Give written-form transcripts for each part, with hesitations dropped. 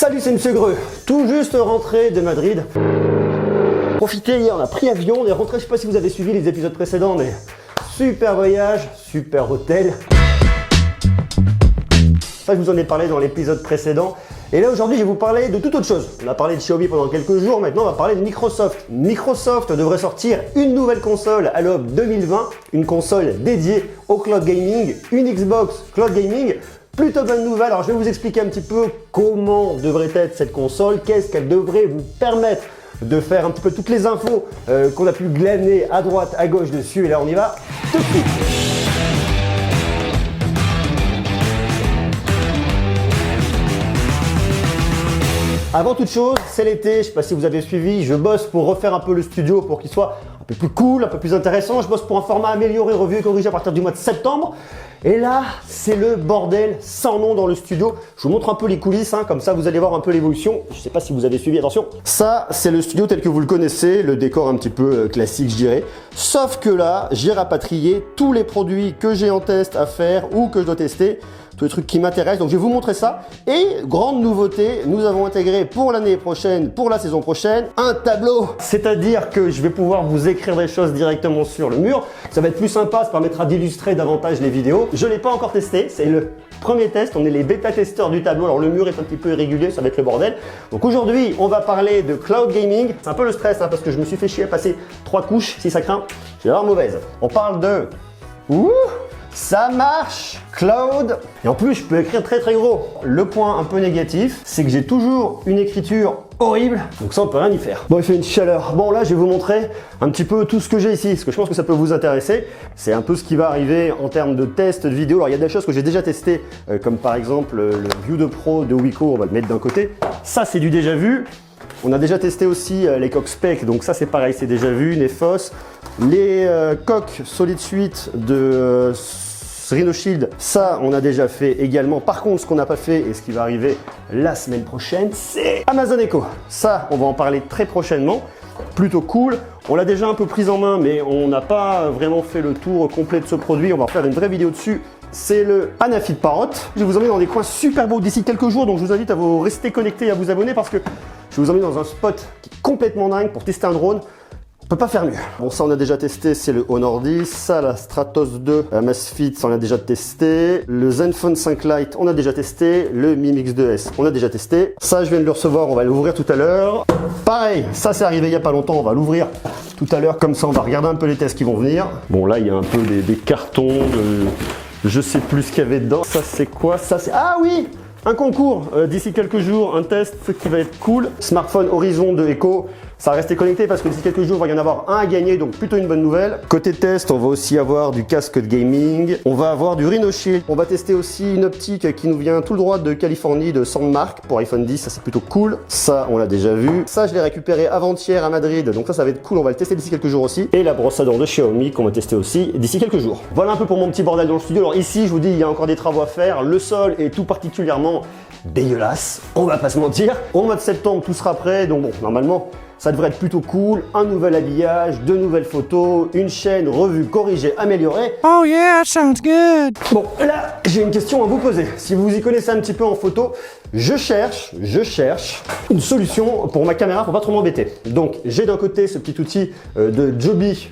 Salut, c'est Monsieur Greux, tout juste rentré de Madrid. Profitez, hier on a pris avion, on est rentré, je sais pas si vous avez suivi les épisodes précédents, mais super voyage, super hôtel. Ça, je vous en ai parlé dans l'épisode précédent. Et là, aujourd'hui, je vais vous parler de toute autre chose. On a parlé de Xiaomi pendant quelques jours, maintenant on va parler de Microsoft. Microsoft devrait sortir une nouvelle console à l'aube 2020, une console dédiée au cloud gaming, une Xbox cloud gaming. Plutôt bonne nouvelle, alors je vais vous expliquer un petit peu comment devrait être cette console, qu'est-ce qu'elle devrait vous permettre de faire un petit peu toutes les infos qu'on a pu glaner à droite, à gauche dessus, et là on y va tout de suite. Avant toute chose, c'est l'été, je ne sais pas si vous avez suivi, je bosse pour refaire un peu le studio pour qu'il soit un peu plus cool, un peu plus intéressant. Je bosse pour un format amélioré, revu et corrigé à partir du mois de septembre. Et là, c'est le bordel sans nom dans le studio. Je vous montre un peu les coulisses, comme ça vous allez voir un peu l'évolution. Je ne sais pas si vous avez suivi, attention. Ça, c'est le studio tel que vous le connaissez, le décor un petit peu classique, je dirais. Sauf que là, j'ai rapatrié tous les produits que j'ai en test à faire ou que je dois tester. Tous les trucs qui m'intéressent, donc je vais vous montrer ça. Et grande nouveauté, nous avons intégré pour l'année prochaine, pour la saison prochaine, un tableau. C'est-à-dire que je vais pouvoir vous écrire des choses directement sur le mur. Ça va être plus sympa, ça permettra d'illustrer davantage les vidéos. Je ne l'ai pas encore testé, c'est le premier test, on est les bêta-testeurs du tableau. Alors le mur est un petit peu irrégulier, ça va être le bordel. Donc aujourd'hui, on va parler de cloud gaming. C'est un peu le stress, parce que je me suis fait chier à passer 3 couches, si ça craint, je vais avoir mauvaise. On parle de... Ouh, ça marche! Cloud. Et en plus, je peux écrire très très gros. Le point un peu négatif, c'est que j'ai toujours une écriture horrible. Donc ça, on peut rien y faire. Bon, il fait une chaleur. Bon, là, je vais vous montrer un petit peu tout ce que j'ai ici, parce que je pense que ça peut vous intéresser. C'est un peu ce qui va arriver en termes de tests de vidéo. Alors, il y a des choses que j'ai déjà testées, comme par exemple le View 2 Pro de Wiko. On va le mettre d'un côté. Ça, c'est du déjà vu. On a déjà testé aussi les coques spec, donc ça c'est pareil, c'est déjà vu, Nefos. Les coques Solid Suite de Rhino Shield, ça on a déjà fait également. Par contre, ce qu'on n'a pas fait et ce qui va arriver la semaine prochaine, c'est Amazon Echo. Ça, on va en parler très prochainement. Plutôt cool. On l'a déjà un peu prise en main, mais on n'a pas vraiment fait le tour complet de ce produit. On va faire une vraie vidéo dessus. C'est le Anafit Parrot. Je vais vous emmener dans des coins super beaux d'ici quelques jours, donc je vous invite à vous rester connectés et à vous abonner parce que je vais vous emmener dans un spot qui est complètement dingue pour tester un drone. On peut pas faire mieux. Bon, ça on a déjà testé, c'est le Honor 10. Ça, la Stratos 2 Amazfit, ça on a déjà testé. Le Zenfone 5 Lite, on a déjà testé. Le Mi Mix 2S, on a déjà testé. Ça, je viens de le recevoir, on va l'ouvrir tout à l'heure. Pareil, ça c'est arrivé il y a pas longtemps, on va l'ouvrir tout à l'heure. Comme ça, on va regarder un peu les tests qui vont venir. Bon, là, il y a un peu des cartons de... Je sais plus ce qu'il y avait dedans. Ça, c'est quoi? Ça, c'est... Ah oui! Un concours d'ici quelques jours, un test qui va être cool. Smartphone Horizon de Echo. Ça va rester connecté parce que d'ici quelques jours, il va y en avoir un à gagner, donc plutôt une bonne nouvelle. Côté test, on va aussi avoir du casque de gaming. On va avoir du Rhino Shield. On va tester aussi une optique qui nous vient tout droit de Californie, de Sandmark pour iPhone 10. Ça, c'est plutôt cool. Ça, on l'a déjà vu. Ça, je l'ai récupéré avant-hier à Madrid. Donc ça va être cool. On va le tester d'ici quelques jours aussi. Et la brosse à dents de Xiaomi qu'on va tester aussi d'ici quelques jours. Voilà un peu pour mon petit bordel dans le studio. Alors ici, je vous dis, il y a encore des travaux à faire. Le sol est tout particulièrement dégueulasse, on va pas se mentir. Au mois de septembre, tout sera prêt, donc bon, normalement, ça devrait être plutôt cool. Un nouvel habillage, de nouvelles photos, une chaîne revue, corrigée, améliorée. Oh yeah, that sounds good. Bon, là, j'ai une question à vous poser. Si vous y connaissez un petit peu en photo, je cherche une solution pour ma caméra pour pas trop m'embêter. Donc, j'ai d'un côté ce petit outil de Joby.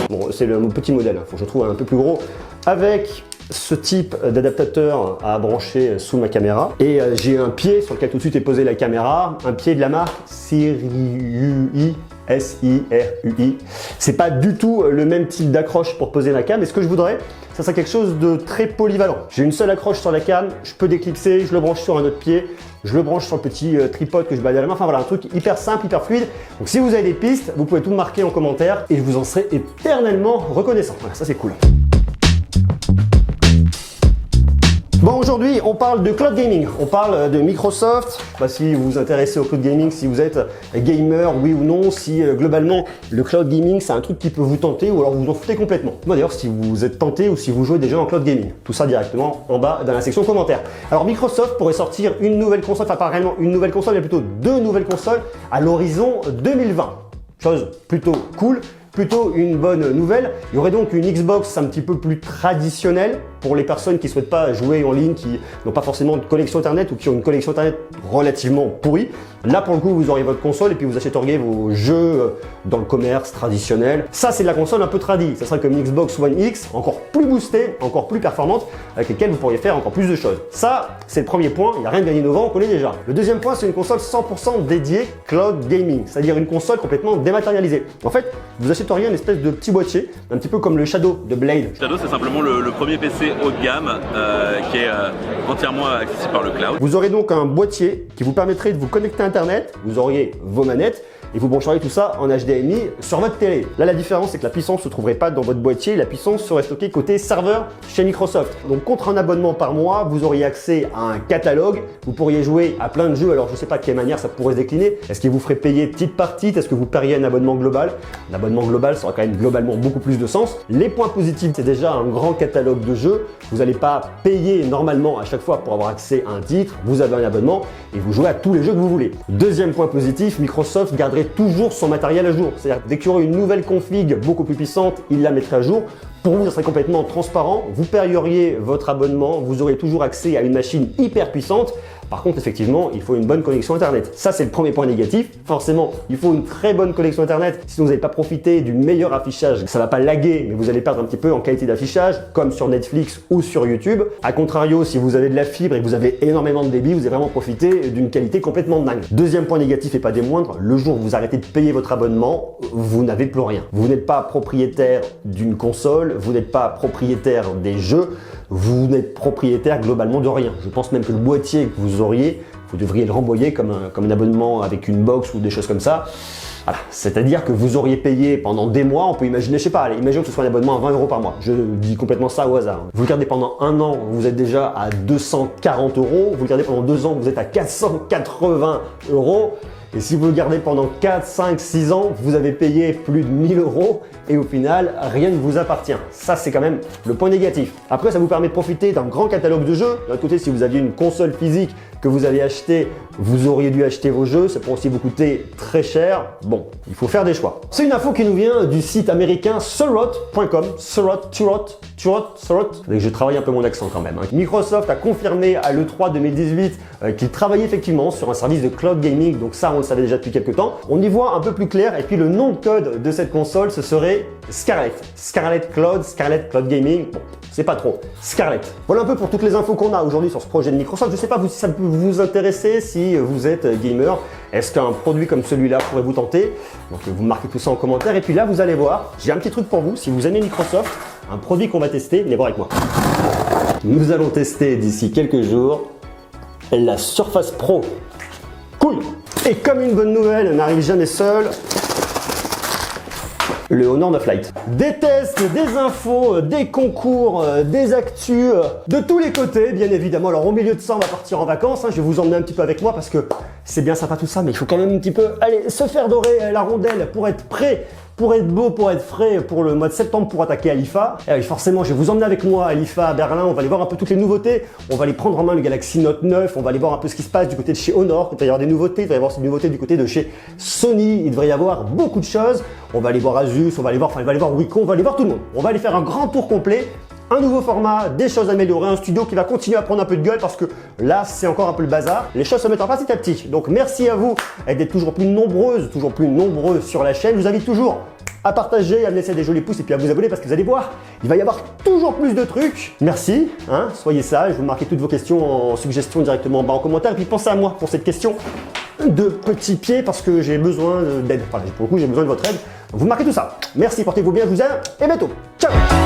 Bon, c'est mon petit modèle, faut que je trouve un peu plus gros. Avec ce type d'adaptateur à brancher sous ma caméra. Et j'ai un pied sur lequel tout de suite est posée la caméra, un pied de la marque Sirui, S-I-R-U-I. C'est pas du tout le même type d'accroche pour poser la cam, mais ce que je voudrais, ça serait quelque chose de très polyvalent. J'ai une seule accroche sur la cam, je peux déclipser, je le branche sur un autre pied, je le branche sur le petit tripode que je balade à la main. Enfin voilà, un truc hyper simple, hyper fluide. Donc si vous avez des pistes, vous pouvez tout marquer en commentaire et je vous en serai éternellement reconnaissant. Voilà, ça c'est cool. Bon, aujourd'hui, on parle de cloud gaming. On parle de Microsoft. Je sais pas si vous vous intéressez au cloud gaming, si vous êtes gamer, oui ou non, si globalement le cloud gaming c'est un truc qui peut vous tenter ou alors vous vous en foutez complètement. Moi d'ailleurs, si vous êtes tenté ou si vous jouez déjà en cloud gaming. Tout ça directement en bas dans la section commentaires. Alors Microsoft pourrait sortir une nouvelle console, enfin pas réellement une nouvelle console, mais plutôt 2 nouvelles consoles à l'horizon 2020. Chose plutôt cool. Plutôt une bonne nouvelle. Il y aurait donc une Xbox un petit peu plus traditionnelle, pour les personnes qui ne souhaitent pas jouer en ligne, qui n'ont pas forcément de connexion internet ou qui ont une connexion internet relativement pourrie. Là pour le coup vous auriez votre console et puis vous achèteriez vos jeux dans le commerce traditionnel. Ça c'est de la console un peu tradie, ça serait comme une Xbox One X, encore plus boostée, encore plus performante, avec lesquelles vous pourriez faire encore plus de choses. Ça c'est le premier point, il n'y a rien de bien innovant, on connaît déjà. Le deuxième point c'est une console 100% dédiée cloud gaming, c'est-à-dire une console complètement dématérialisée. En fait vous achèteriez une espèce de petit boîtier, un petit peu comme le Shadow de Blade. Shadow c'est simplement le premier PC haut de gamme qui est entièrement accessible par le cloud. Vous aurez donc un boîtier qui vous permettrait de vous connecter à Internet, vous auriez vos manettes et vous brancheriez tout ça en HDMI sur votre télé. Là la différence c'est que la puissance ne se trouverait pas dans votre boîtier, la puissance serait stockée côté serveur chez Microsoft. Donc contre un abonnement par mois, vous auriez accès à un catalogue, vous pourriez jouer à plein de jeux, alors je ne sais pas de quelle manière ça pourrait se décliner. Est-ce qu'il vous ferait payer petite partie? Est-ce que vous paieriez un abonnement global? Un abonnement global ça aurait quand même globalement beaucoup plus de sens. Les points positifs c'est déjà un grand catalogue de jeux, vous n'allez pas payer normalement à chaque fois pour avoir accès à un titre, vous avez un abonnement et vous jouez à tous les jeux que vous voulez. Deuxième point positif, Microsoft garderait toujours son matériel à jour. C'est-à-dire dès qu'il y aurait une nouvelle config beaucoup plus puissante, il la mettrait à jour. Pour vous, ça serait complètement transparent. Vous paieriez votre abonnement, vous aurez toujours accès à une machine hyper puissante. Par contre, effectivement, il faut une bonne connexion Internet. Ça, c'est le premier point négatif. Forcément, il faut une très bonne connexion Internet. Sinon, vous n'allez pas profiter du meilleur affichage. Ça ne va pas laguer, mais vous allez perdre un petit peu en qualité d'affichage, comme sur Netflix ou sur YouTube. A contrario, si vous avez de la fibre et que vous avez énormément de débit, vous allez vraiment profiter d'une qualité complètement dingue. Deuxième point négatif et pas des moindres, le jour où vous arrêtez de payer votre abonnement, vous n'avez plus rien. Vous n'êtes pas propriétaire d'une console, vous n'êtes pas propriétaire des jeux, vous n'êtes propriétaire globalement de rien. Je pense même que le boîtier que vous auriez, vous devriez le renvoyer comme un abonnement avec une box ou des choses comme ça. Voilà. C'est-à-dire que vous auriez payé pendant des mois, on peut imaginer, je sais pas, allez, imaginons que ce soit un abonnement à 20 € par mois. Je dis complètement ça au hasard. Vous le gardez pendant un an, vous êtes déjà à 240 €. Vous le gardez pendant 2 ans, vous êtes à 480 €. Et si vous le gardez pendant 4, 5, 6 ans, vous avez payé plus de 1000 € et au final, rien ne vous appartient. Ça, c'est quand même le point négatif. Après, ça vous permet de profiter d'un grand catalogue de jeux. D'un autre côté, si vous aviez une console physique que vous avez achetée, vous auriez dû acheter vos jeux. Ça pourrait aussi vous coûter très cher. Bon, il faut faire des choix. C'est une info qui nous vient du site américain Surot.com. Surot. Je travaille un peu mon accent quand même. Microsoft a confirmé à l'E3 2018 qu'il travaillait effectivement sur un service de cloud gaming. Donc ça, on le savait déjà depuis quelques temps. On y voit un peu plus clair. Et puis le nom de code de cette console, ce serait Scarlett. Scarlett Cloud Gaming. Bon, c'est pas trop. Scarlett. Voilà un peu pour toutes les infos qu'on a aujourd'hui sur ce projet de Microsoft. Je sais pas si ça peut vous intéresser, si vous êtes gamer. Est-ce qu'un produit comme celui-là pourrait vous tenter? Donc vous marquez tout ça en commentaire. Et puis là, vous allez voir, j'ai un petit truc pour vous. Si vous aimez Microsoft, un produit qu'on va tester, venez voir avec moi. Nous allons tester d'ici quelques jours la Surface Pro. Cool! Et comme une bonne nouvelle n'arrive jamais seule, le Honor 9 Lite. Des tests, des infos, des concours, des actus, de tous les côtés, bien évidemment. Alors au milieu de ça, on va partir en vacances. Je vais vous emmener un petit peu avec moi parce que c'est bien sympa tout ça, mais il faut quand même un petit peu, allez, se faire dorer la rondelle pour être prêt, pour être beau, pour être frais pour le mois de septembre pour attaquer à l'IFA. Et oui, forcément, je vais vous emmener avec moi à l'IFA à Berlin. On va aller voir un peu toutes les nouveautés. On va aller prendre en main le Galaxy Note 9. On va aller voir un peu ce qui se passe du côté de chez Honor. Il va y avoir des nouveautés. Il va y avoir des nouveautés du côté de chez Sony. Il devrait y avoir beaucoup de choses. On va aller voir Asus. On va aller voir, enfin, on va aller voir Wacom. On va aller voir tout le monde. On va aller faire un grand tour complet. Un nouveau format, des choses améliorées, un studio qui va continuer à prendre un peu de gueule parce que là, c'est encore un peu le bazar. Les choses se mettent en place petit à petit. Donc, merci à vous d'être toujours plus nombreux sur la chaîne. Je vous invite toujours à partager, à me laisser des jolis pouces et puis à vous abonner parce que vous allez voir, il va y avoir toujours plus de trucs. Merci, soyez sages, vous marquez toutes vos questions en suggestion directement en bas en commentaire et puis pensez à moi pour cette question de petits pieds parce que j'ai besoin d'aide. Enfin, pour le coup, j'ai besoin de votre aide. Donc, vous marquez tout ça. Merci, portez-vous bien, je vous aime et à bientôt. Ciao!